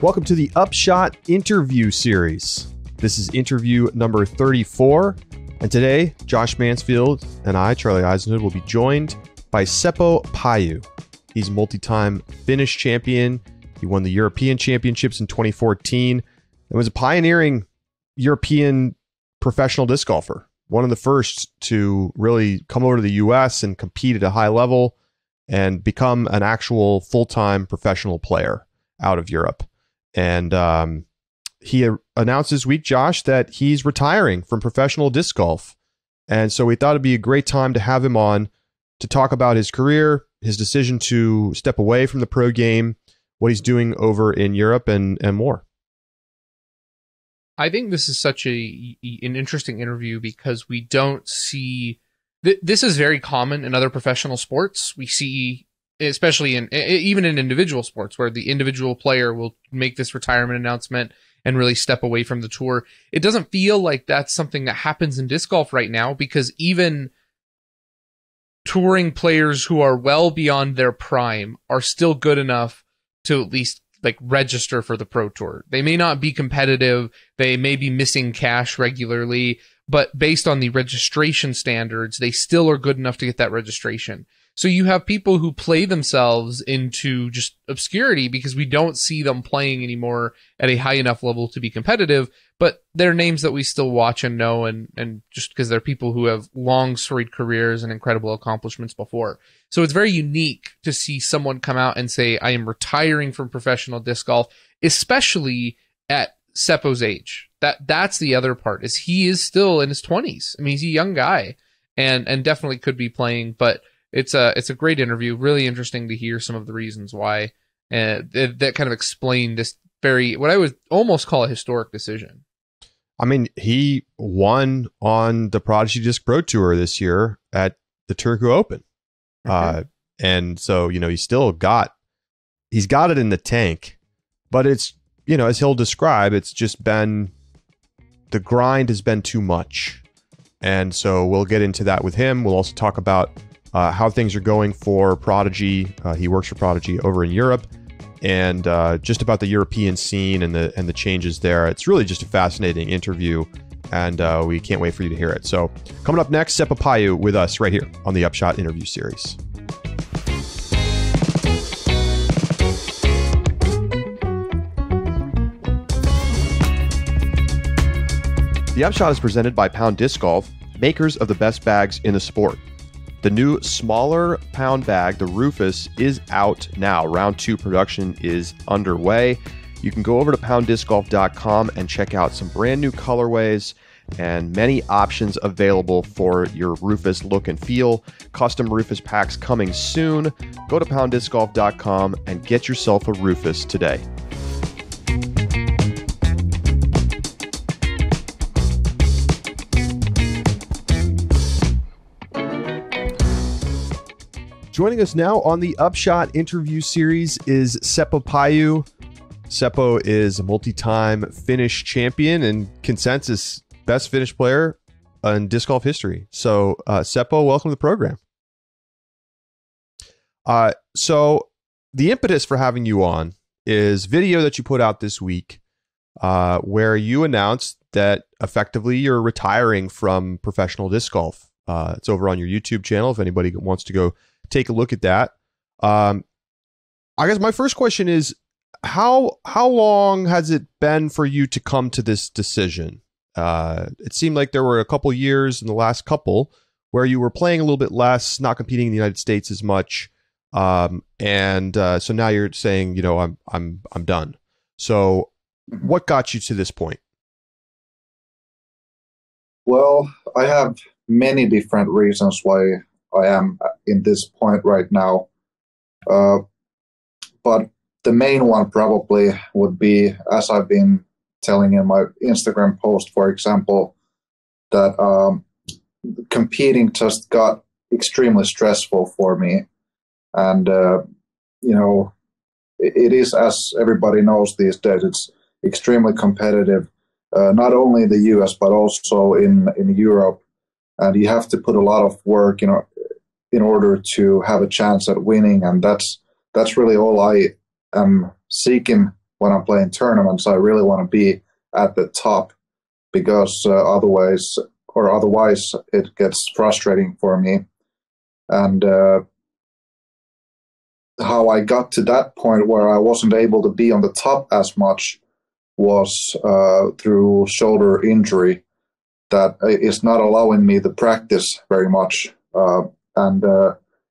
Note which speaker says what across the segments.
Speaker 1: Welcome to the Upshot Interview Series. This is interview number 34. And today, Josh Mansfield and I, Charlie Eisenhood, will be joined by Seppo Paju. He's a multi-time Finnish champion. He won the European Championships in 2014 and was a pioneering European professional disc golfer. One of the first to really come over to the U.S. and compete at a high level and become an actual full-time professional player out of Europe. And he announced this week, Josh, that he's retiring from professional disc golf. And so we thought it'd be a great time to have him on to talk about his career, his decision to step away from the pro game, what he's doing over in Europe, and more.
Speaker 2: I think this is such an interesting interview because we don't see... This is very common in other professional sports. We see, especially even in individual sports, where the individual player will make this retirement announcement and really step away from the tour. It doesn't feel like that's something that happens in disc golf right now, because even touring players who are well beyond their prime are still good enough to at least register for the pro tour. They may not be competitive. They may be missing cash regularly, but based on the registration standards, they still are good enough to get that registration. So you have people who play themselves into just obscurity because we don't see them playing anymore at a high enough level to be competitive, but they're names that we still watch and know, and just because they're people who have long, storied careers and incredible accomplishments before. So it's very unique to see someone come out and say, I am retiring from professional disc golf, especially at Seppo's age. That's the other part, is he is still in his 20s. I mean, he's a young guy and definitely could be playing, but it's a great interview. Really interesting to hear some of the reasons why that kind of explain this what I would almost call a historic decision.
Speaker 1: I mean, he won on the Prodigy Disc Pro Tour this year at the Turku Open. Mm-hmm. And so, he's got it in the tank, but it's, as he'll describe, it's just been, the grind has been too much. And so we'll get into that with him. We'll also talk about how things are going for Prodigy. He works for Prodigy over in Europe, and just about the European scene and the changes there. It's really just a fascinating interview, and we can't wait for you to hear it. So coming up next, Seppo Paju with us right here on the Upshot Interview Series. The Upshot is presented by Pound Disc Golf, makers of the best bags in the sport. The new smaller pound bag, the Rufus, is out now. Round 2 production is underway. You can go over to pounddiscgolf.com and check out some brand new colorways and many options available for your Rufus look and feel. Custom Rufus packs coming soon. Go to pounddiscgolf.com and get yourself a Rufus today. Joining us now on the Upshot Interview Series is Seppo Paju. Seppo is a multi-time Finnish champion and consensus best Finnish player in disc golf history. So, Seppo, welcome to the program. So the impetus for having you on is video that you put out this week, where you announced that effectively you're retiring from professional disc golf. It's over on your YouTube channel if anybody wants to go take a look at that. I guess my first question is, how long has it been for you to come to this decision? It seemed like there were a couple years in the last couple where you were playing a little bit less, not competing in the United States as much, and so now you're saying, I'm done. So, what got you to this point?
Speaker 3: Well, I have many different reasons why I am in this point right now. But the main one probably would be, as I've been telling in my Instagram post, for example, that competing just got extremely stressful for me. And, it is, as everybody knows these days, it's extremely competitive, not only in the US, but also in Europe. And you have to put a lot of work, in order to have a chance at winning. And that's really all I am seeking when I'm playing tournaments. I really want to be at the top because otherwise it gets frustrating for me. And how I got to that point where I wasn't able to be on the top as much was through shoulder injury that is not allowing me to practice very much. And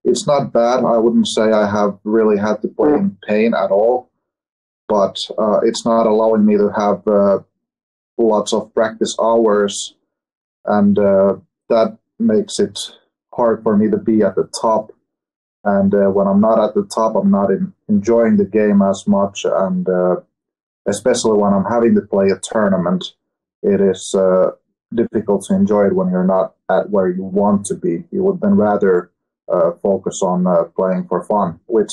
Speaker 3: it's not bad. I wouldn't say I have really had to play in pain at all, but it's not allowing me to have lots of practice hours, and that makes it hard for me to be at the top. And when I'm not at the top, I'm not enjoying the game as much, and especially when I'm having to play a tournament, it is difficult to enjoy it when you're not at where you want to be. You would then rather focus on playing for fun, which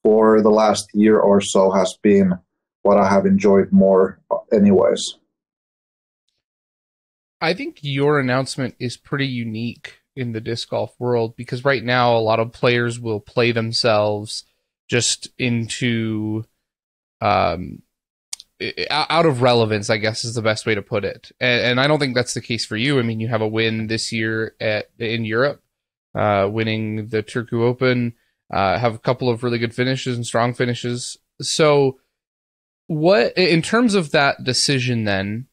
Speaker 3: for the last year or so has been what I have enjoyed more anyways.
Speaker 2: I think your announcement is pretty unique in the disc golf world, because right now a lot of players will play themselves just into out of relevance, I guess is the best way to put it. And I don't think that's the case for you. I mean, you have a win this year in Europe, winning the Turku Open, have a couple of really good finishes and strong finishes. So what, in terms of that decision then,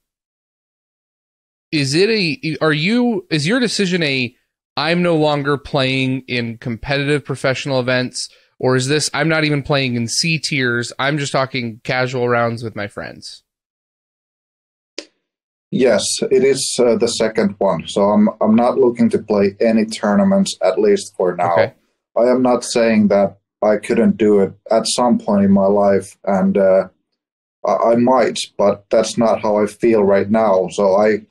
Speaker 2: is your decision I'm no longer playing in competitive professional events, or is this I'm not even playing in C tiers, I'm just talking casual rounds with my friends?
Speaker 3: Yes, it is the second one. So I'm not looking to play any tournaments, at least for now.
Speaker 2: Okay.
Speaker 3: I am not saying that I couldn't do it at some point in my life, and I might, but that's not how I feel right now. So I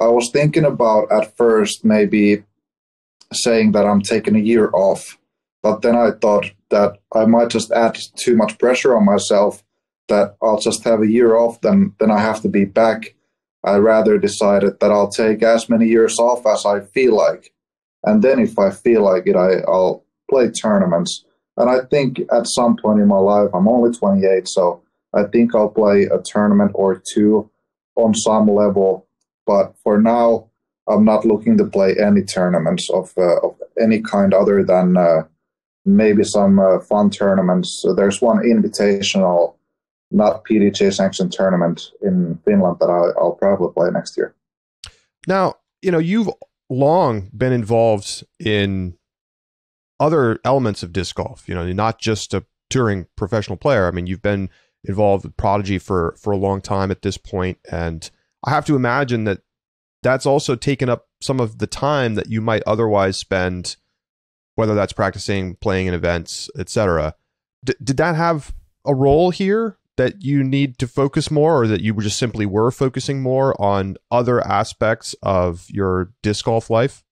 Speaker 3: was thinking about at first maybe saying that I'm taking a year off, but then I thought that I might just add too much pressure on myself, that I'll just have a year off, then I have to be back. I rather decided that I'll take as many years off as I feel like. And then if I feel like it, I'll play tournaments. And I think at some point in my life, I'm only 28, so I think I'll play a tournament or two on some level. But for now, I'm not looking to play any tournaments of any kind other than maybe some fun tournaments. So there's one invitational, not PDJ sanctioned tournament in Finland that I'll probably play next year.
Speaker 1: Now, you've long been involved in other elements of disc golf, not just a touring professional player. I mean, you've been involved with Prodigy for a long time at this point, and I have to imagine that that's also taken up some of the time that you might otherwise spend, whether that's practicing, playing in events, etc. Did that have a role here, that you need to focus more, or that you just simply were focusing more on other aspects of your disc golf life?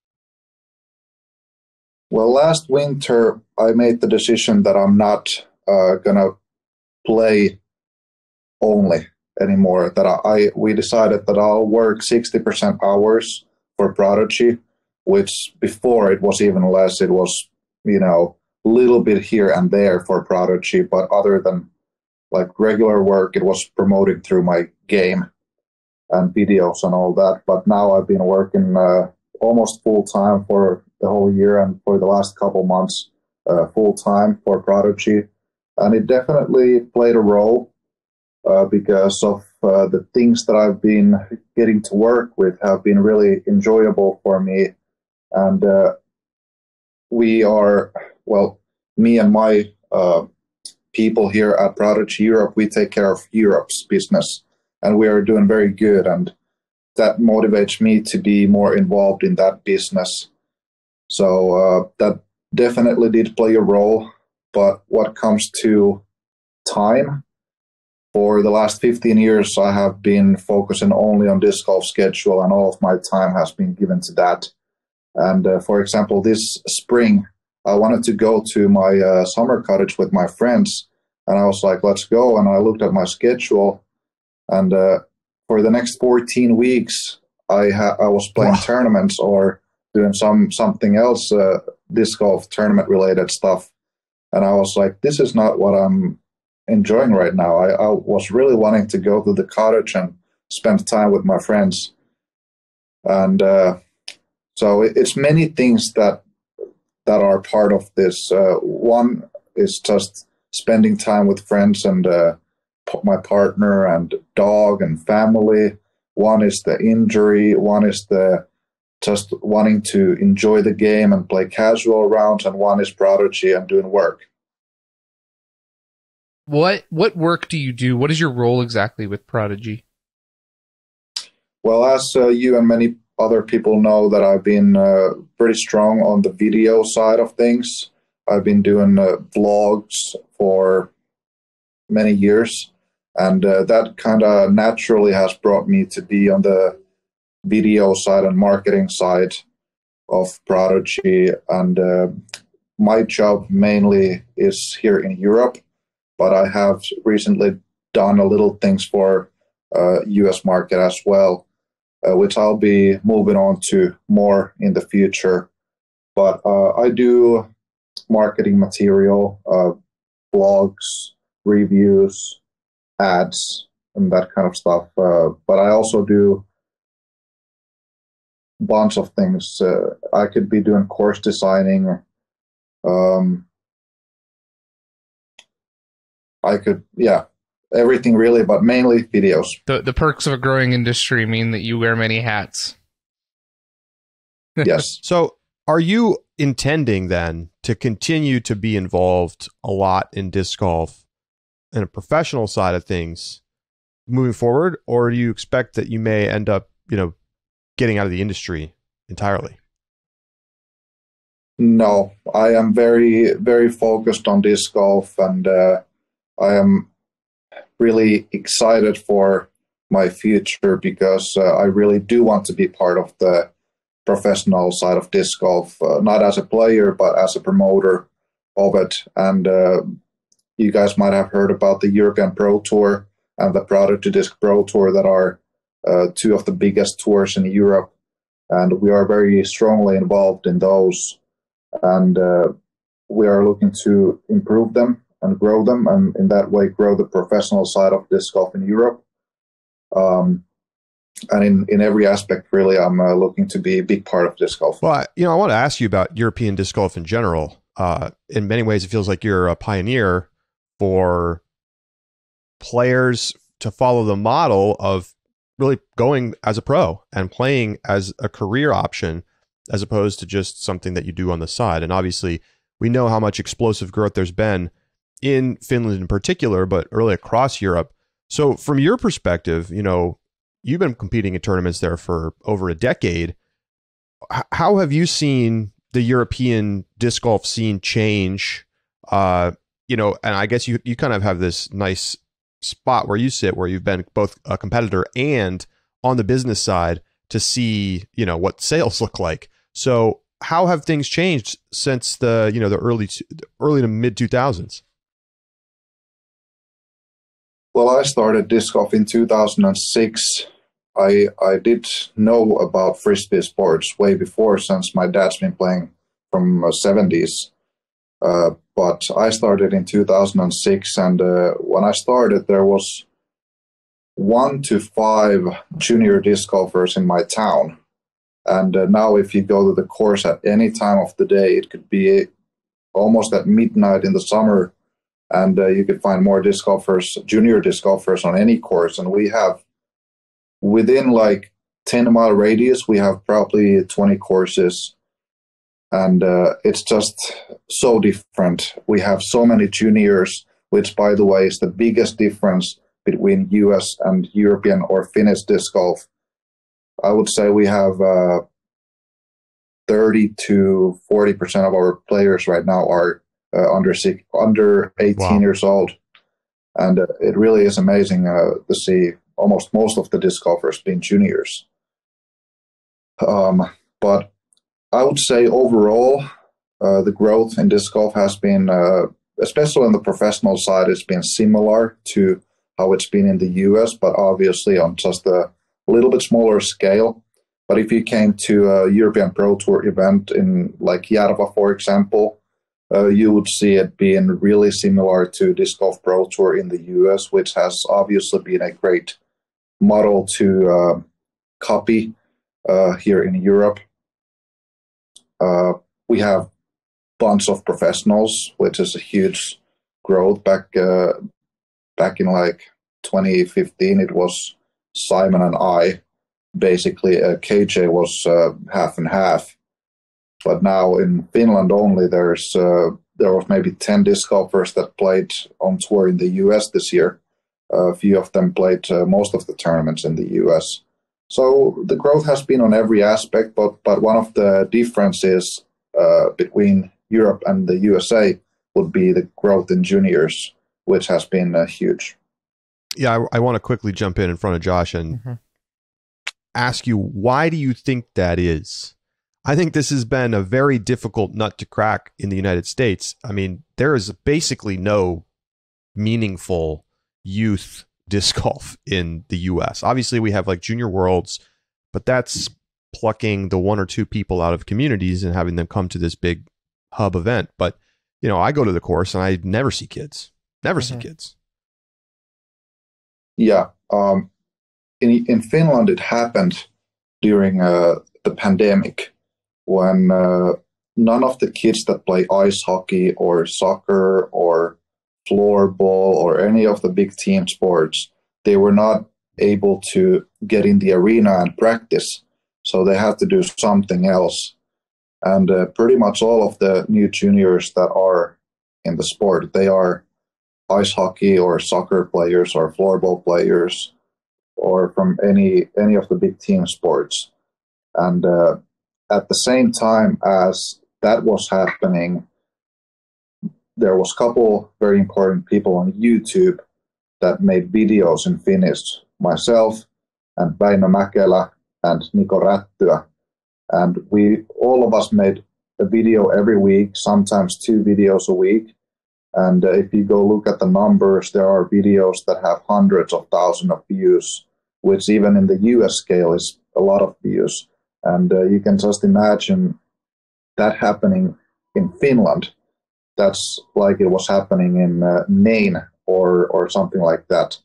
Speaker 3: Well, last winter, I made the decision that I'm not going to play only anymore, that we decided that I'll work 60% hours for Prodigy, which before it was even less. It was, a little bit here and there for Prodigy, but other than like regular work, it was promoted through my game and videos and all that. But now I've been working almost full time for the whole year, and for the last couple months, full time for Prodigy. And it definitely played a role because of the things that I've been getting to work with have been really enjoyable for me. And we are, me and my people here at Prodigy Europe, we take care of Europe's business, and we are doing very good. And that motivates me to be more involved in that business. So that definitely did play a role. But what comes to time, for the last 15 years, I have been focusing only on disc golf schedule, and all of my time has been given to that. And for example, this spring, I wanted to go to my summer cottage with my friends, and I was like, let's go. And I looked at my schedule, and for the next 14 weeks, I was playing tournaments or doing something else, disc golf tournament related stuff. And I was like, this is not what I'm enjoying right now. I was really wanting to go to the cottage and spend time with my friends. And so it's many things that are part of this. One is just spending time with friends and my partner and dog and family. One is the injury. One is the just wanting to enjoy the game and play casual rounds. And one is Prodigy and doing work.
Speaker 2: What work do you do? What is your role exactly with Prodigy?
Speaker 3: Well, as you and many other people know, that I've been pretty strong on the video side of things. I've been doing vlogs for many years, and that kind of naturally has brought me to be on the video side and marketing side of Prodigy. And my job mainly is here in Europe, but I have recently done a little things for US market as well, which I'll be moving on to more in the future. But I do marketing material, blogs, reviews, ads, and that kind of stuff. But I also do a bunch of things. I could be doing course designing. I could, everything really, but mainly videos.
Speaker 2: The perks of a growing industry mean that you wear many hats.
Speaker 3: Yes.
Speaker 1: So are you intending then to continue to be involved a lot in disc golf and a professional side of things moving forward, or do you expect that you may end up, getting out of the industry entirely?
Speaker 3: No, I am very, very focused on disc golf, and I am really excited for my future because I really do want to be part of the professional side of disc golf, not as a player, but as a promoter of it. And you guys might have heard about the European Pro Tour and the Prodigy Disc Pro Tour that are two of the biggest tours in Europe. And we are very strongly involved in those. And we are looking to improve them and grow them, and in that way grow the professional side of disc golf in Europe. And in every aspect, really, I'm looking to be a big part of disc golf.
Speaker 1: Well, I want to ask you about European disc golf in general. In many ways, it feels like you're a pioneer for players to follow the model of really going as a pro and playing as a career option, as opposed to just something that you do on the side. And obviously, we know how much explosive growth there's been in Finland in particular, but really across Europe. So from your perspective, you've been competing in tournaments there for over a decade. How have you seen the European disc golf scene change? And I guess you kind of have this nice spot where you sit, where you've been both a competitor and on the business side to see, what sales look like. So how have things changed since the early to mid 2000s?
Speaker 3: Well, I started disc golf in 2006. I did know about frisbee sports way before, since my dad's been playing from the 70s. But I started in 2006, and when I started, there was 1 to 5 junior disc golfers in my town. And now if you go to the course at any time of the day, it could be almost at midnight in the summer, and you could find more disc golfers, junior disc golfers on any course. And we have, within like 10-mile radius, we have probably 20 courses. And it's just so different. We have so many juniors, which, by the way, is the biggest difference between US and European or Finnish disc golf. I would say we have 30 to 40% of our players right now are under 18 years old. And it really is amazing to see almost most of the disc golfers being juniors. But I would say overall, the growth in disc golf has been, especially on the professional side, it's been similar to how it's been in the US, but obviously on just a little bit smaller scale. But if you came to a European Pro Tour event in like Järva, for example, you would see it being really similar to Disc Golf Pro Tour in the US, which has obviously been a great model to copy here in Europe. We have bunch of professionals, which is a huge growth. Back in like 2015, it was Simon and I. Basically, KJ was half and half. But now in Finland only, there was maybe 10 disc golfers that played on tour in the US this year. A few of them played most of the tournaments in the US. So the growth has been on every aspect, but one of the differences between Europe and the USA would be the growth in juniors, which has been huge.
Speaker 1: Yeah, I want to quickly jump in front of Josh and ask you, why do you think that is? I think this has been a very difficult nut to crack in the United States. I mean, there is basically no meaningful youth disc golf in the US. Obviously, we have like Junior Worlds, but that's plucking the one or two people out of communities and having them come to this big hub event. But, you know, I go to the course and I never see kids. Never see kids.
Speaker 3: Yeah. In Finland, it happened during the pandemic when none of the kids that play ice hockey or soccer or floorball or any of the big team sports, they were not able to get in the arena and practice. So they had to do something else. And pretty much all of the new juniors that are in the sport, they are ice hockey or soccer players or floorball players or from any of the big team sports. And at the same time as that was happening, there was a couple very important people on YouTube that made videos in Finnish. Myself and Väinö Mäkelä and Niko Rättyä. And all of us made a video every week, sometimes 2 videos a week. And if you go look at the numbers, there are videos that have hundreds of thousands of views, which even in the US scale is a lot of views. And you can just imagine that happening in Finland. That's like it was happening in Maine or something like that.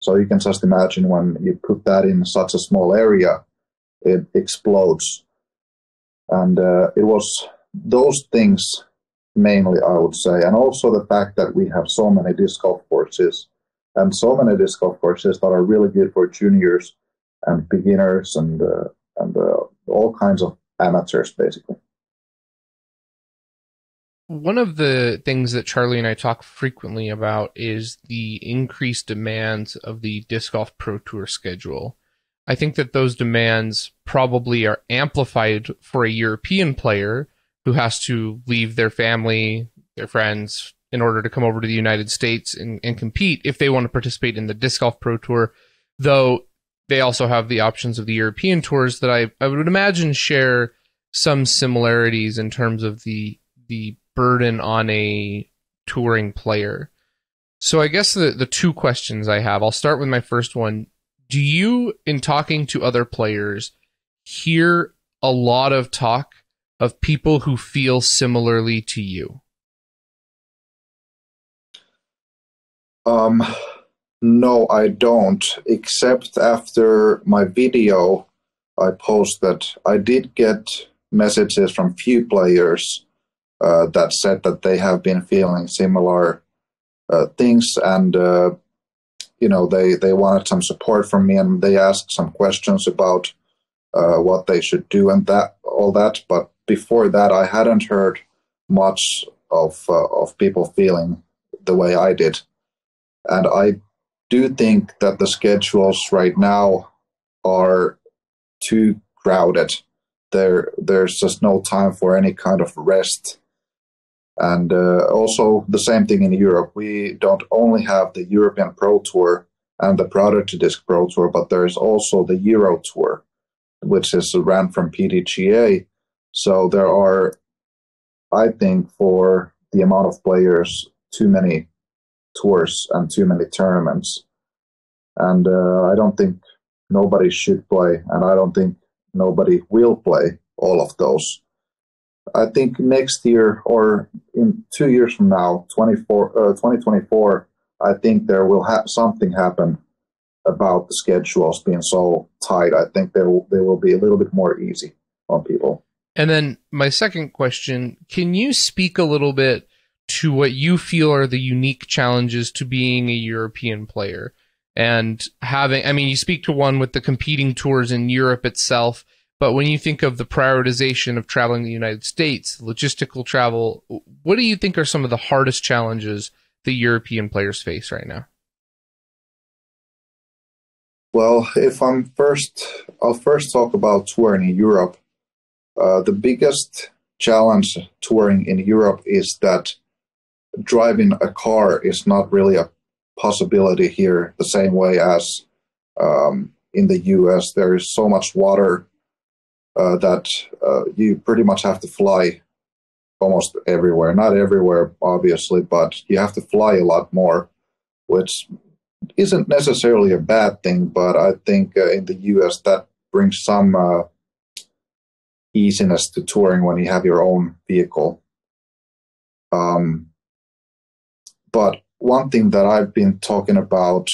Speaker 3: So you can just imagine when you put that in such a small area, it explodes. And it was those things mainly, I would say, and also the fact that we have so many disc golf courses and so many disc golf courses that are really good for juniors and beginners and all kinds of amateurs, basically.
Speaker 2: One of the things that Charlie and I talk frequently about is the increased demands of the Disc Golf Pro Tour schedule. I think that those demands probably are amplified for a European player who has to leave their family, their friends, in order to come over to the United States and compete if they want to participate in the Disc Golf Pro Tour, though they also have the options of the European tours that I would imagine share some similarities in terms of the burden on a touring player. So I guess the 2 questions I have, I'll start with my first one. Do you, in talking to other players, hear a lot of talk of people who feel similarly to you?
Speaker 3: No, I don't, except after my video I posted, I did get messages from few players that said that they have been feeling similar things, and they wanted some support from me, and they asked some questions about what they should do and all that. But before that, I hadn't heard much of people feeling the way I did, and I do think that the schedules right now are too crowded. There's just no time for any kind of rest. And also the same thing in Europe. We don't only have the European Pro Tour and the Prodigy Disc Pro Tour, but there is also the Euro Tour, which is ran from PDGA. So there are, I think, for the amount of players, too many tours and too many tournaments. And I don't think nobody should play, and I don't think nobody will play all of those. I think next year or in 2 years from now, 2024, I think there will something happen about the schedules being so tight. I think they will be a little bit more easy on people.
Speaker 2: And then my second question, can you speak a little bit to what you feel are the unique challenges to being a European player? And you speak to one with the competing tours in Europe itself, but when you think of the prioritization of traveling to the United States, logistical travel, what do you think are some of the hardest challenges the European players face right now?
Speaker 3: Well, I'll first talk about touring in Europe. The biggest challenge touring in Europe is that driving a car is not really a possibility here the same way as in the US. There is so much water that you pretty much have to fly almost everywhere. Not everywhere, obviously, but you have to fly a lot more, which isn't necessarily a bad thing, but I think in the US that brings some easiness to touring when you have your own vehicle. But one thing that I've been talking about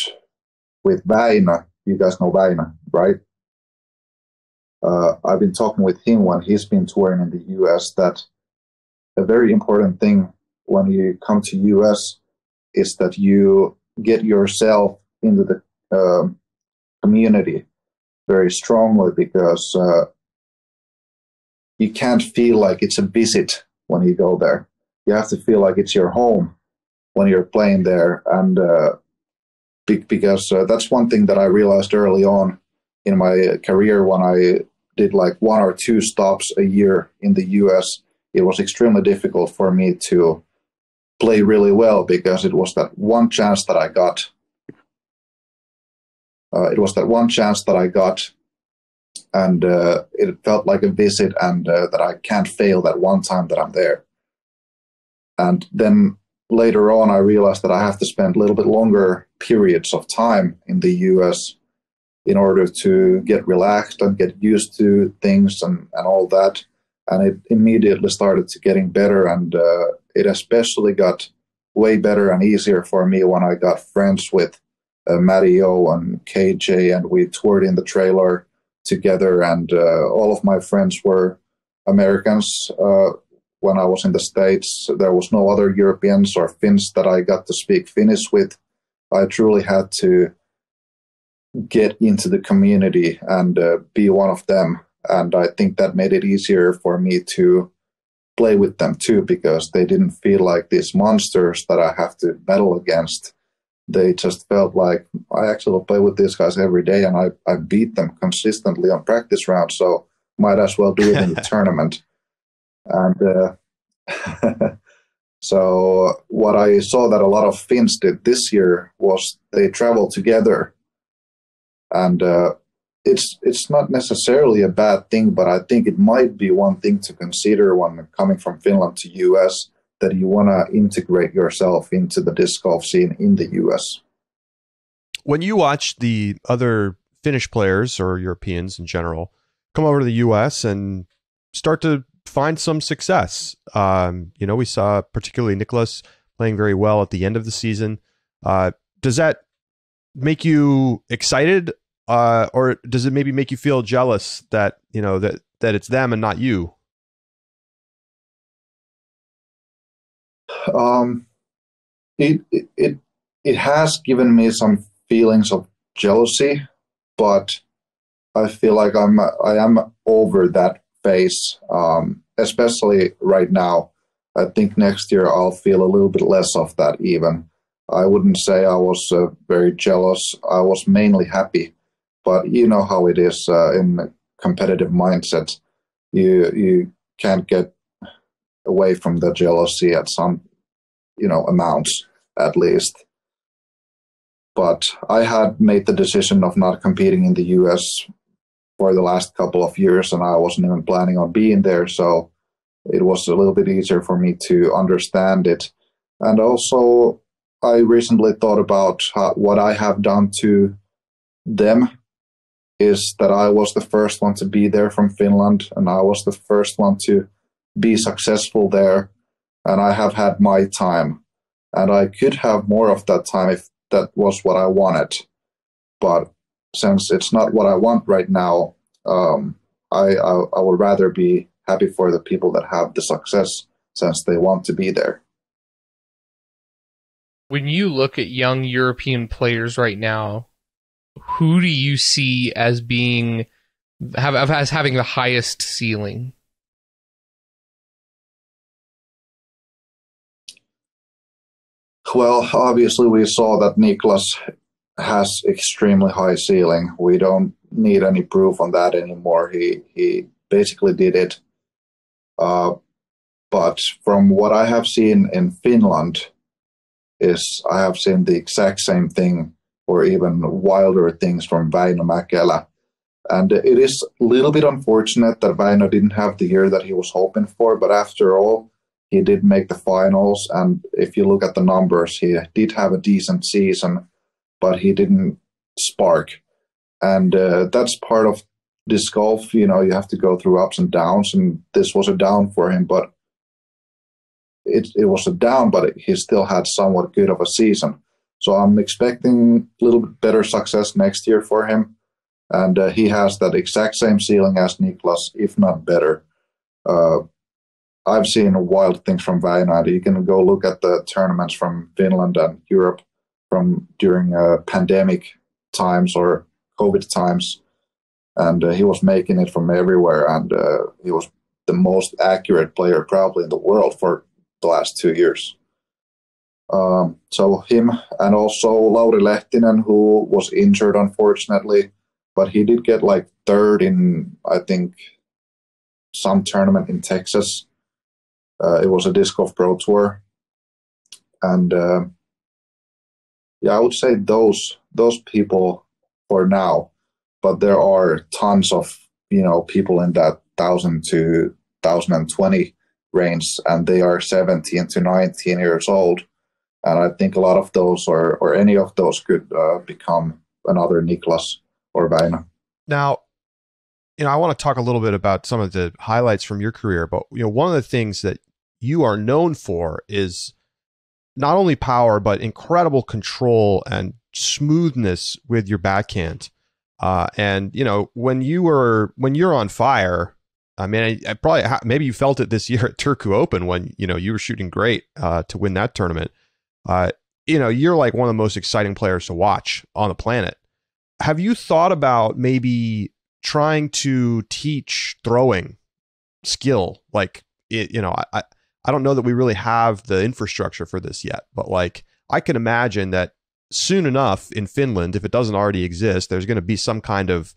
Speaker 3: with Väinö, you guys know Väinö, right? I've been talking with him when he's been touring in the US that a very important thing when you come to US is that you get yourself into the community very strongly, because you can't feel like it's a visit when you go there. You have to feel like it's your home when you're playing there. And because that's one thing that I realized early on in my career when I did like 1 or 2 stops a year in the US. It was extremely difficult for me to play really well, because it was that one chance that I got. And it felt like a visit, and that I can't fail that one time that I'm there. And then later on, I realized that I have to spend a little bit longer periods of time in the US in order to get relaxed and get used to things and all that. And it immediately started to getting better, and it especially got way better and easier for me when I got friends with Mario and KJ, and we toured in the trailer together, and all of my friends were Americans. When I was in the States, there was no other Europeans or Finns that I got to speak Finnish with. I truly had to get into the community and be one of them. And I think that made it easier for me to play with them too, because they didn't feel like these monsters that I have to battle against. They just felt like I actually play with these guys every day, and I beat them consistently on practice rounds, so might as well do it in the tournament. And so what I saw that a lot of Finns did this year was they traveled together. And it's not necessarily a bad thing, but I think it might be one thing to consider when coming from Finland to US, that you want to integrate yourself into the disc golf scene in the US.
Speaker 1: When you watch the other Finnish players or Europeans in general come over to the US and start to find some success, we saw particularly Nicholas playing very well at the end of the season. Does that make you excited, or does it maybe make you feel jealous that that it's them and not you?
Speaker 3: It has given me some feelings of jealousy, but I feel like I am over that phase, especially right now. I think next year I'll feel a little bit less of that even. I wouldn't say I was very jealous. I was mainly happy, but you know how it is in a competitive mindset. You can't get away from the jealousy at some amounts at least. But I had made the decision of not competing in the US for the last couple of years, and I wasn't even planning on being there, so it was a little bit easier for me to understand it. And also, I recently thought about what I have done to them is that I was the first one to be there from Finland, and I was the first one to be successful there, and I have had my time, and I could have more of that time if that was what I wanted. But since it's not what I want right now, I would rather be happy for the people that have the success since they want to be there.
Speaker 2: When you look at young European players right now, who do you see as being as having the highest ceiling?
Speaker 3: Well, obviously we saw that Niklas has extremely high ceiling. We don't need any proof on that anymore. He basically did it. But from what I have seen in Finland, I have seen the exact same thing, or even wilder things from Väinö Mäkelä. And it is a little bit unfortunate that Väinö didn't have the year that he was hoping for, but after all, he did make the finals. And if you look at the numbers, he did have a decent season, but he didn't spark. And that's part of disc golf. You have to go through ups and downs, and this was a down for him, but it was a down, but he still had somewhat good of a season. So I'm expecting a little bit better success next year for him. And he has that exact same ceiling as Niklas, if not better. I've seen wild things from Väinö. You can go look at the tournaments from Finland and Europe from during pandemic times or COVID times. And he was making it from everywhere. And he was the most accurate player probably in the world for the last 2 years. So him, and also Lauri Lehtinen, who was injured, unfortunately. But he did get like third in, I think, some tournament in Texas. It was a Disc Golf Pro Tour. And I would say those people for now. But there are tons of, people in that 1,000 to 1,020 range, and they are 17 to 19 years old. And I think a lot of those or any of those could become another Niklas or Väinö.
Speaker 1: Now, I want to talk a little bit about some of the highlights from your career, but one of the things that you are known for is not only power, but incredible control and smoothness with your backhand. And when you're on fire, I mean, I probably maybe you felt it this year at Turku Open when you were shooting great to win that tournament. You're like one of the most exciting players to watch on the planet. Have you thought about maybe trying to teach throwing skill? Like I don't know that we really have the infrastructure for this yet, but like I can imagine that soon enough in Finland, if it doesn't already exist, there's going to be some kind of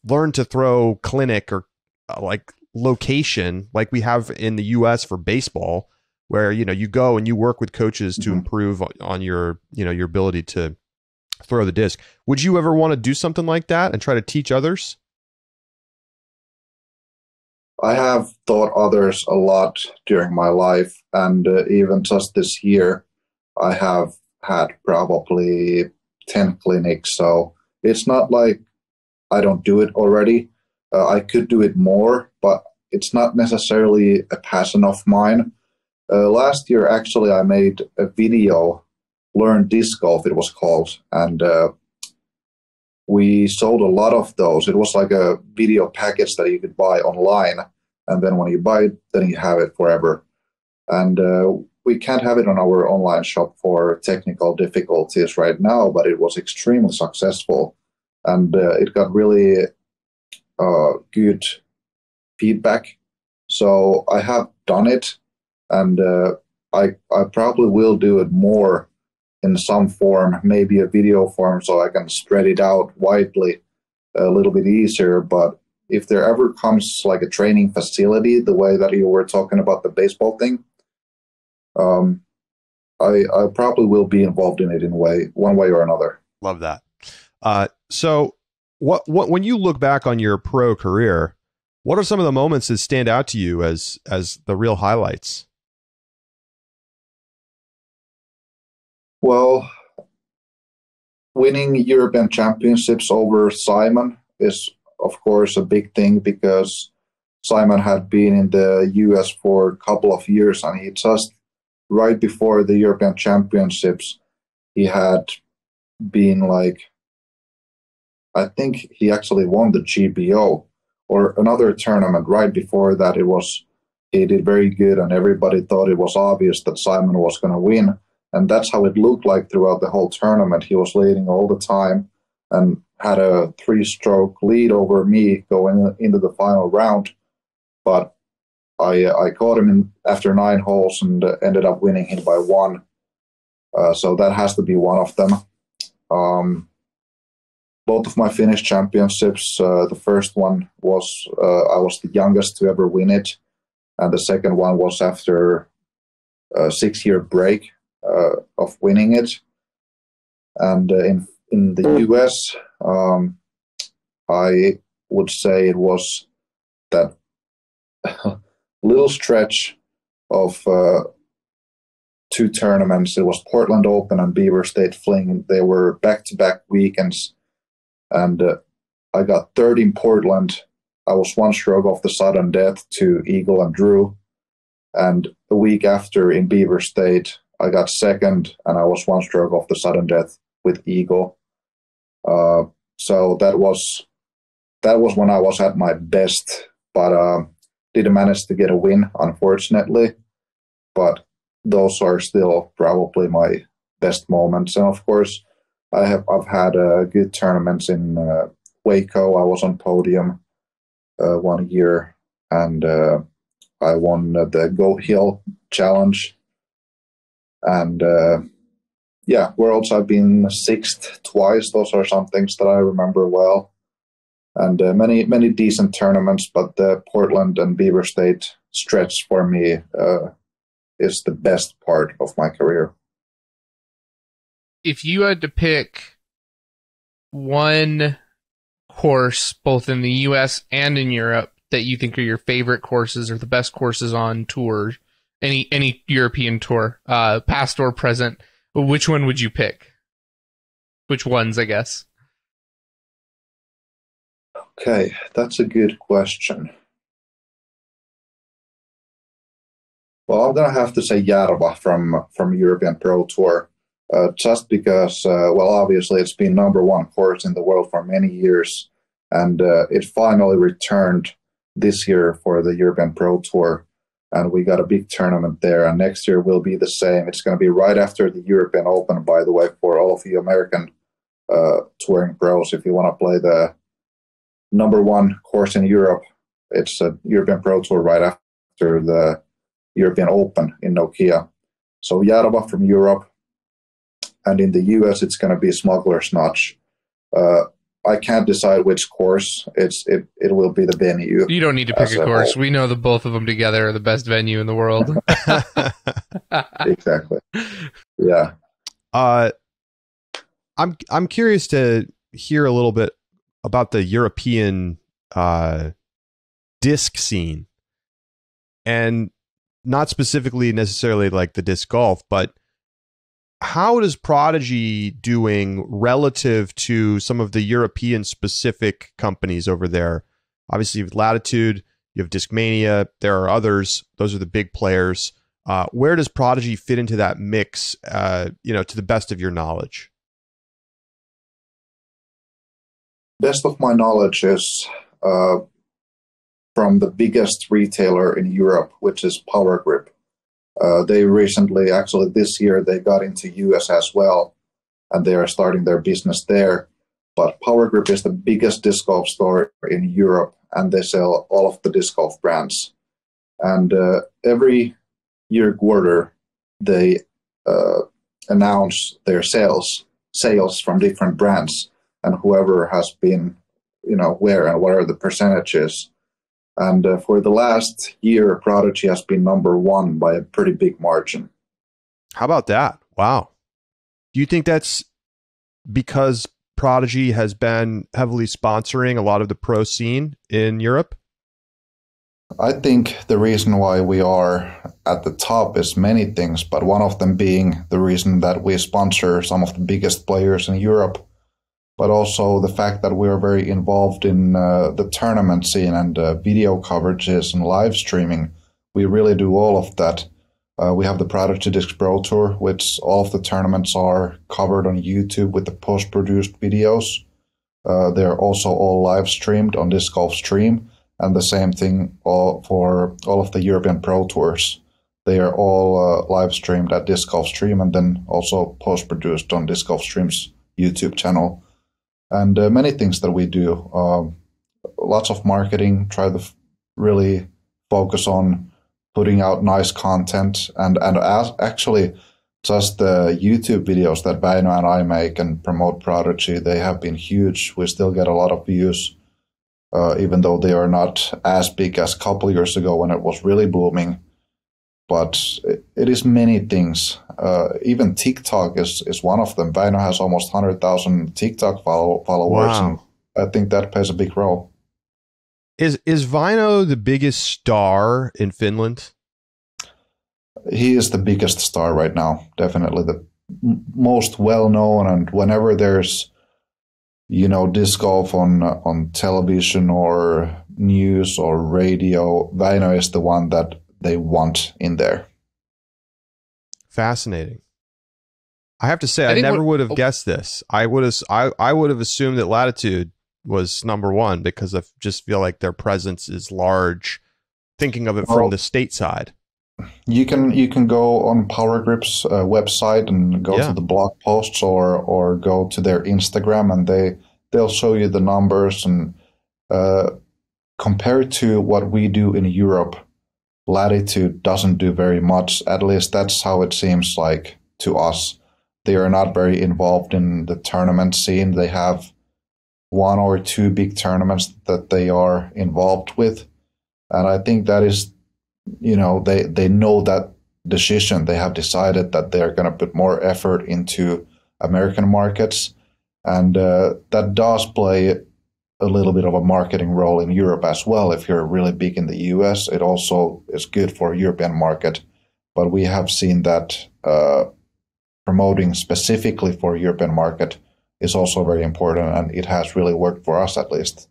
Speaker 1: learn to throw clinic or like location like we have in the US for baseball, where you go and you work with coaches to improve on your your ability to throw the disc. Would you ever want to do something like that and try to teach others?
Speaker 3: I have taught others a lot during my life, and even just this year I have had probably 10 clinics. So it's not like I don't do it already. I could do it more, but it's not necessarily a passion of mine. Last year, actually, I made a video, Learn Disc Golf, it was called, and we sold a lot of those. It was like a video package that you could buy online, and then when you buy it, then you have it forever. And we can't have it on our online shop for technical difficulties right now, but it was extremely successful, and it got really good feedback. So I have done it, and I probably will do it more in some form, maybe a video form, so I can spread it out widely a little bit easier. But if there ever comes like a training facility, the way that you were talking about the baseball thing, I probably will be involved in it in one way or another.
Speaker 1: Love that. So what when you look back on your pro career, what are some of the moments that stand out to you as the real highlights?
Speaker 3: Well, winning European Championships over Simon is, of course, a big thing, because Simon had been in the US for a couple of years, and he just right before the European Championships, he had been like, I think he actually won the GBO or another tournament right before that. He did very good, and everybody thought it was obvious that Simon was going to win. And that's how it looked like throughout the whole tournament. He was leading all the time and had a 3-stroke lead over me going into the final round. But I caught him after 9 holes and ended up winning him by 1. So that has to be one of them. Both of my Finnish championships, the first one was I was the youngest to ever win it, and the second one was after a 6-year break of winning it. And in the US, I would say it was that little stretch of 2 tournaments. It was Portland Open and Beaver State Fling. They were back-to-back weekends, and I got third in Portland. I was 1 stroke off the sudden death to Eagle and Drew. And a week after in Beaver State, I got second, and I was 1 stroke off the sudden death with Eagle. So that was when I was at my best, but didn't manage to get a win, unfortunately. But those are still probably my best moments. And of course, I've had good tournaments in Waco. I was on podium 1 year, and I won the Goat Hill Challenge. And Worlds, I've been 6th twice. Those are some things that I remember well. And many decent tournaments, but the Portland and Beaver State stretch for me is the best part of my career.
Speaker 2: If you had to pick one course, both in the US and in Europe, that you think are your favorite courses or the best courses on tour, any European tour, past or present, which one would you pick? Which ones, I guess?
Speaker 3: Okay, that's a good question. Well, I'm going to have to say Järva from European Pro Tour, just because, obviously it's been #1 course in the world for many years, and it finally returned this year for the European Pro Tour, and we got a big tournament there, and next year will be the same. It's going to be right after the European Open, by the way, for all of you American touring pros. If you want to play the #1 course in Europe, it's a European Pro Tour right after the European Open in Nokia. So Järva from Europe, and in the US it's going to be Smuggler's Notch. I can't decide which course. It will be the venue.
Speaker 2: You don't need to pick a course. We know that both of them together are the best venue in the world.
Speaker 3: Exactly. Yeah.
Speaker 1: I'm curious to hear a little bit about the European disc scene, and not specifically necessarily like the disc golf, but how is Prodigy doing relative to some of the European specific companies over there? Obviously, you have Latitude, you have Discmania, there are others. Those are the big players. Where does Prodigy fit into that mix, to the best of your knowledge?
Speaker 3: Best of my knowledge is from the biggest retailer in Europe, which is Power Grip. They recently, actually this year, they got into US as well, and they are starting their business there. But Power Grip is the biggest disc golf store in Europe, and they sell all of the disc golf brands. And every year quarter, they announce their sales from different brands, and whoever has been, where and what are the percentages. And for the last year, Prodigy has been #1 by a pretty big margin.
Speaker 1: How about that? Wow. Do you think that's because Prodigy has been heavily sponsoring a lot of the pro scene in Europe?
Speaker 3: I think the reason why we are at the top is many things, but one of them being the reason that we sponsor some of the biggest players in Europe. but also the fact that we are very involved in the tournament scene and video coverages and live streaming. We really do all of that. We have the Prodigy Disc Pro Tour, which all of the tournaments are covered on YouTube with the post-produced videos. They're also all live streamed on Disc Golf Stream, and the same thing for all of the European Pro Tours. They are all live streamed at Disc Golf Stream and then also post-produced on Disc Golf Stream's YouTube channel. And many things that we do. Lots of marketing, try to really focus on putting out nice content. And as actually, just the YouTube videos that Väinö and I make and promote Prodigy, they have been huge. We still get a lot of views, even though they are not as big as a couple of years ago when it was really booming. But it is many things. Even TikTok is one of them. Väinö has almost 100,000 TikTok followers.
Speaker 1: Wow.
Speaker 3: And I think that plays a big role.
Speaker 1: Is Väinö the biggest star in Finland?
Speaker 3: He is the biggest star right now. Definitely the most well-known. And whenever there's, disc golf on television or news or radio, Väinö is the one that they want in there.
Speaker 1: Fascinating. I have to say, I never would have guessed this. I would have assumed that Latitude was number one because I just feel like their presence is large. Thinking of it from the state side,
Speaker 3: you can go on Power Grip's website and go to the blog posts or go to their Instagram, and they'll show you the numbers. And compared to what we do in Europe, Latitude doesn't do very much. At least that's how it seems like to us. They are not very involved in the tournament scene. They have one or two big tournaments that they are involved with. And I think that is, they know that decision. They have decided that they're going to put more effort into American markets. And that does play a little bit of a marketing role in Europe as well. If you're really big in the US, it also is good for European market. But we have seen that promoting specifically for European market is also very important, and it has really worked for us at least.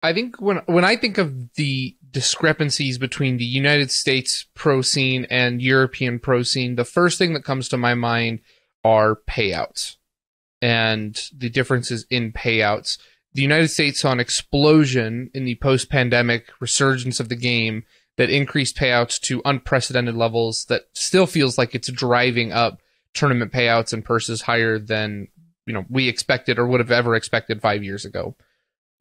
Speaker 2: I think when I think of the discrepancies between the United States pro scene and European pro scene, the first thing that comes to my mind are payouts and the differences in payouts. The United States saw an explosion in the post-pandemic resurgence of the game that increased payouts to unprecedented levels that still feels like it's driving up tournament payouts and purses higher than we expected or would have ever expected 5 years ago.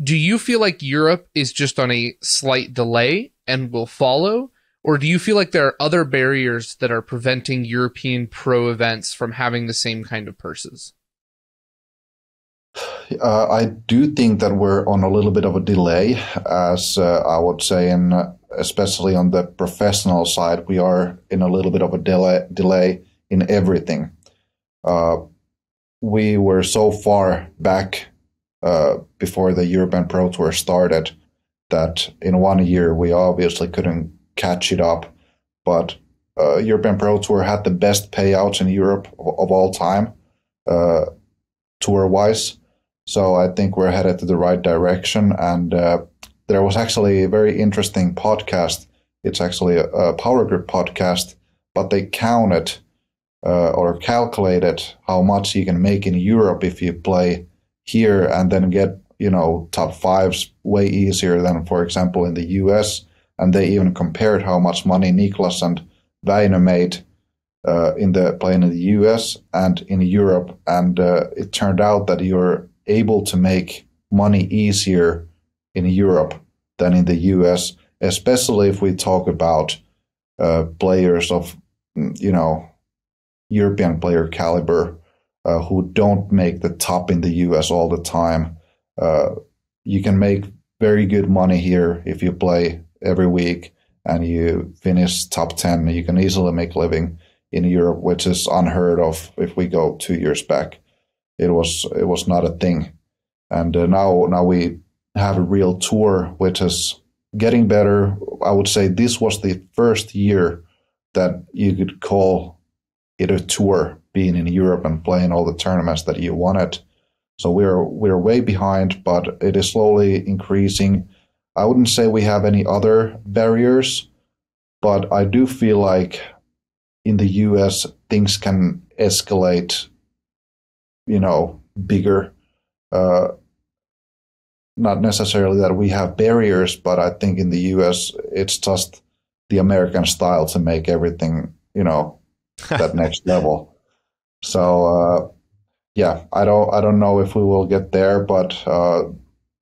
Speaker 2: Do you feel like Europe is just on a slight delay and will follow? Or do you feel like there are other barriers that are preventing European pro events from having the same kind of purses?
Speaker 3: I do think that we're on a little bit of a delay, as I would say, and especially on the professional side, we are in a little bit of a delay in everything. We were so far back before the European Pro Tour started that in 1 year we obviously couldn't catch it up. But European Pro Tour had the best payouts in Europe of all time, tour-wise. So I think we're headed to the right direction. And there was actually a very interesting podcast. It's actually a Power Grip podcast, but they counted or calculated how much you can make in Europe if you play here and then get, top fives way easier than, for example, in the US. And they even compared how much money Niklas and Väinö made playing in the US and in Europe. And it turned out that you're able to make money easier in Europe than in the US, especially if we talk about players of, European player caliber who don't make the top in the US all the time. You can make very good money here if you play every week and you finish top 10. You can easily make a living in Europe, which is unheard of if we go 2 years back. It was not a thing. And now we have a real tour, which is getting better. I would say this was the first year that you could call it a tour being in Europe and playing all the tournaments that you wanted. So we're way behind, but it is slowly increasing. I wouldn't say we have any other barriers, but I do feel like in the US things can escalate, bigger. Not necessarily that we have barriers, but I think in the US it's just the American style to make everything, that next level. So I don't know if we will get there, but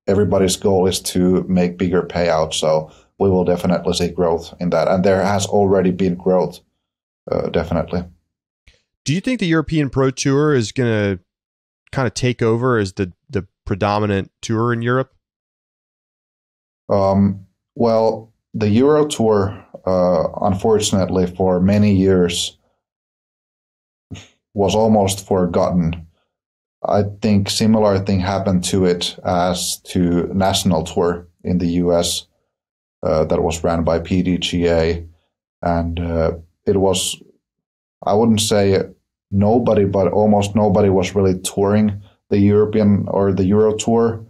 Speaker 3: everybody's goal is to make bigger payouts. So we will definitely see growth in that, and there has already been growth, definitely.
Speaker 1: Do you think the European Pro Tour is going to kind of take over as the predominant tour in Europe?
Speaker 3: Well, the Euro Tour, unfortunately, for many years was almost forgotten. I think similar thing happened to it as to National Tour in the US that was ran by PDGA. And it was, I wouldn't say nobody, but almost nobody was really touring the European or the Euro Tour.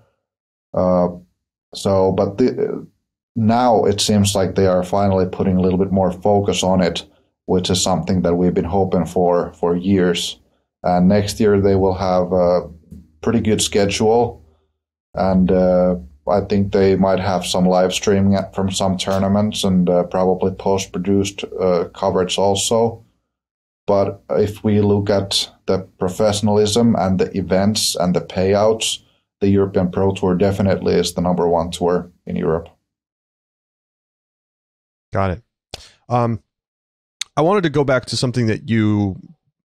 Speaker 3: Now it seems like they are finally putting a little bit more focus on it, which is something that we've been hoping for years. And next year they will have a pretty good schedule, and I think they might have some live streaming from some tournaments and probably post-produced coverage also. But if we look at the professionalism and the events and the payouts, the European Pro Tour definitely is the number one tour in Europe.
Speaker 1: Got it. I wanted to go back to something that you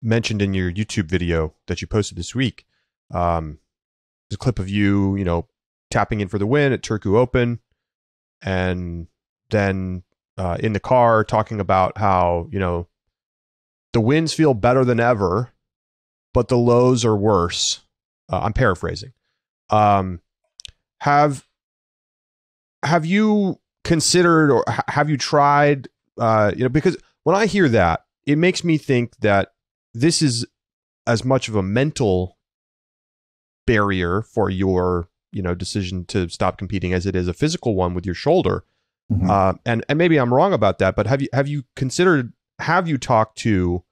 Speaker 1: mentioned in your YouTube video that you posted this week. There's a clip of you, tapping in for the win at Turku Open, and then in the car talking about how, the wins feel better than ever, but the lows are worse. I'm paraphrasing. Have you considered, or have you tried, because when I hear that, it makes me think that this is as much of a mental barrier for your, decision to stop competing as it is a physical one with your shoulder. Mm-hmm. And maybe I'm wrong about that, but have you talked to,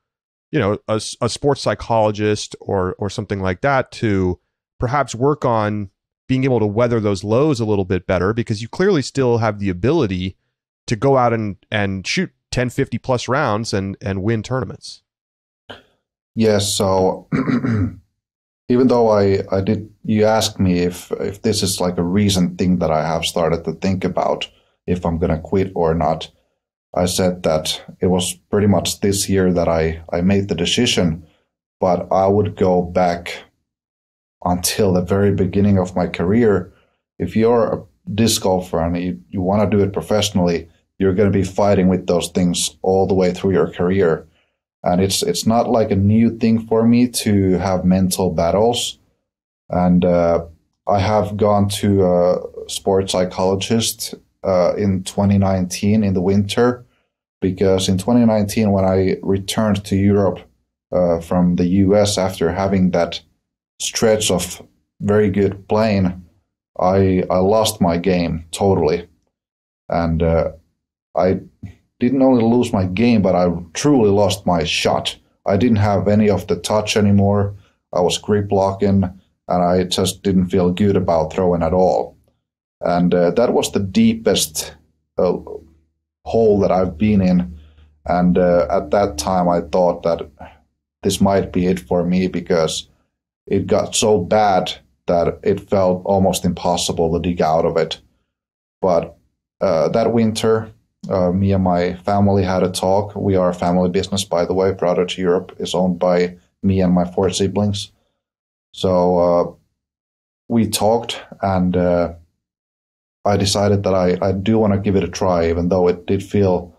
Speaker 1: a sports psychologist or something like that to perhaps work on being able to weather those lows a little bit better, because you clearly still have the ability to go out and shoot 10, 50 plus rounds and win tournaments?
Speaker 3: Yes. So even though you asked me if this is like a recent thing that I have started to think about, if I'm going to quit or not, I said that it was pretty much this year that I made the decision, but I would go back until the very beginning of my career. If you're a disc golfer and you want to do it professionally, you're going to be fighting with those things all the way through your career. And it's not like a new thing for me to have mental battles. And I have gone to a sports psychologist in 2019 in the winter, because in 2019, when I returned to Europe from the US after having that stretch of very good playing, I lost my game totally. And I didn't only lose my game, but I truly lost my shot. I didn't have any of the touch anymore. I was grip locking, and I just didn't feel good about throwing at all. And that was the deepest hole that I've been in. And at that time, I thought that this might be it for me, because it got so bad that it felt almost impossible to dig out of it. But that winter, me and my family had a talk. We are a family business, by the way. Prodigy Europe is owned by me and my 4 siblings. So we talked, and I decided that I do want to give it a try, even though it did feel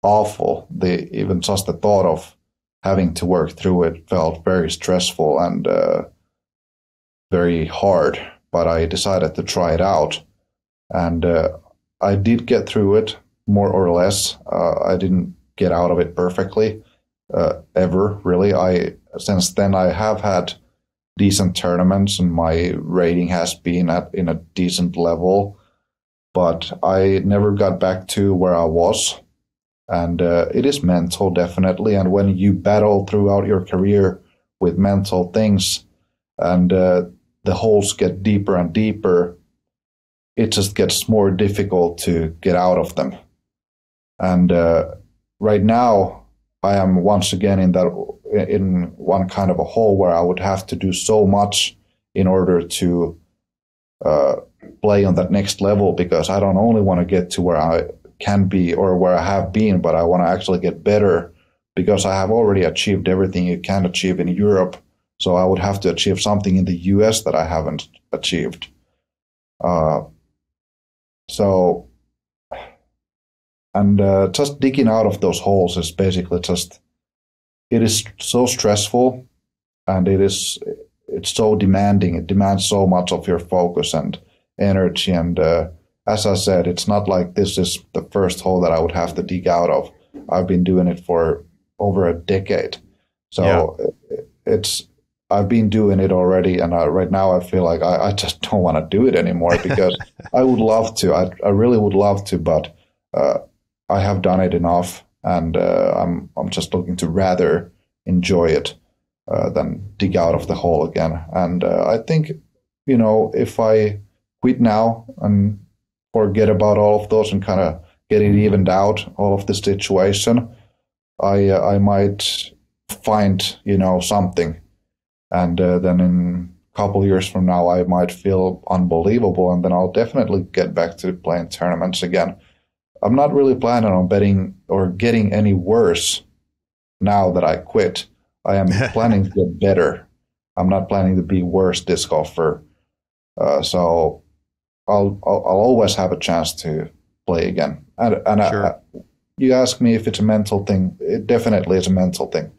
Speaker 3: awful. Even just the thought of having to work through it felt very stressful and very hard. But I decided to try it out, and I did get through it, more or less. I didn't get out of it perfectly, ever, really. Since then I have had decent tournaments and my rating has been in a decent level, but I never got back to where I was. And it is mental, definitely. And when you battle throughout your career with mental things and the holes get deeper and deeper, it just gets more difficult to get out of them. And right now, I am once again in one kind of a hole where I would have to do so much in order to play on that next level, because I don't only want to get to where I can be or where I have been, but I want to actually get better, because I have already achieved everything you can achieve in Europe. So I would have to achieve something in the US that I haven't achieved. Just digging out of those holes is basically it is so stressful, and it's so demanding. It demands so much of your focus and energy. And as I said, it's not like this is the first hole that I would have to dig out of. I've been doing it for over a decade. So I've been doing it already, and right now I feel like I just don't want to do it anymore, because I would love to. I really would love to, but I have done it enough, and I'm just looking to rather enjoy it than dig out of the hole again. And I think, if I quit now and forget about all of those and kind of get it evened out, all of the situation, I might find, something. And then in a couple of years from now, I might feel unbelievable, and then I'll definitely get back to playing tournaments again. I'm not really planning on betting or getting any worse now that I quit. I am planning to get better. I'm not planning to be worse disc golfer. So I'll always have a chance to play again. And sure. You ask me if it's a mental thing. It definitely is a mental thing.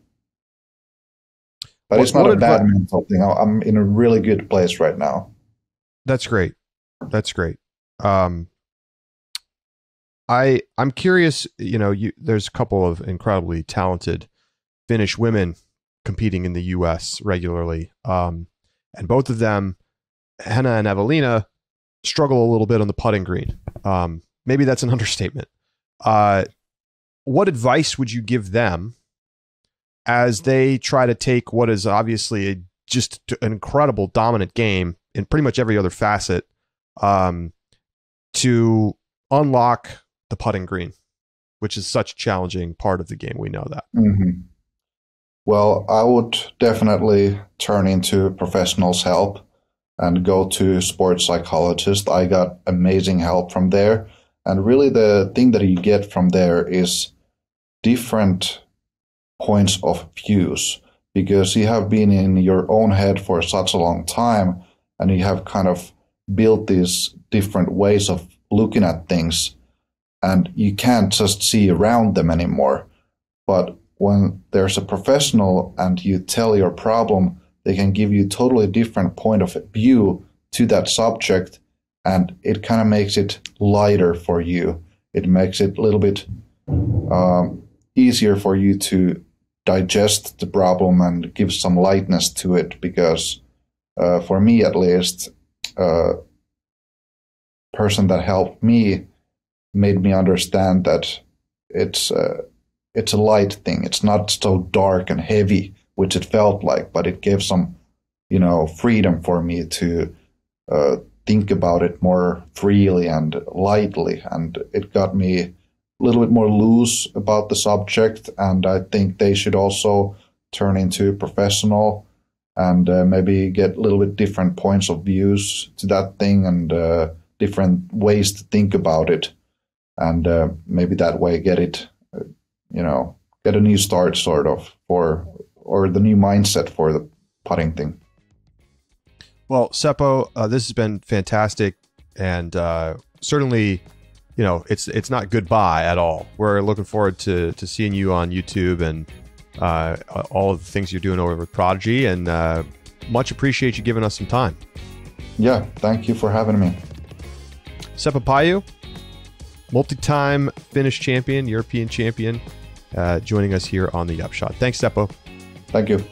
Speaker 3: But it's not a bad mental thing. I'm in a really good place right now.
Speaker 1: That's great. That's great. I'm curious, there's a couple of incredibly talented Finnish women competing in the U.S. regularly. And both of them, Henna and Evelina, struggle a little bit on the putting green. Maybe that's an understatement. What advice would you give them as they try to take what is obviously just an incredible dominant game in pretty much every other facet to unlock the putting green, which is such a challenging part of the game? We know that.
Speaker 3: Mm-hmm. Well, I would definitely turn into professionals' help and go to sports psychologist. I got amazing help from there. And really the thing that you get from there is different points of views, because you have been in your own head for such a long time, and you have kind of built these different ways of looking at things, and you can't just see around them anymore. But when there's a professional and you tell your problem, they can give you a totally different point of view to that subject, and it kind of makes it lighter for you. It makes it a little bit easier for you to digest the problem and give some lightness to it, because for me at least, person that helped me made me understand that it's a light thing. It's not so dark and heavy, which it felt like, but it gave some, freedom for me to think about it more freely and lightly. And it got me a little bit more loose about the subject. And I think they should also turn into a professional and maybe get a little bit different points of views to that thing, and different ways to think about it. And maybe that way get it, get a new start sort of or the new mindset for the putting thing.
Speaker 1: Well, Seppo, this has been fantastic, and certainly, it's not goodbye at all. We're looking forward to seeing you on YouTube and all of the things you're doing over with Prodigy, and much appreciate you giving us some time.
Speaker 3: Yeah, thank you for having me.
Speaker 1: Seppo Paju, multi-time Finnish champion, European champion, joining us here on the Upshot. Thanks, Seppo.
Speaker 3: Thank you.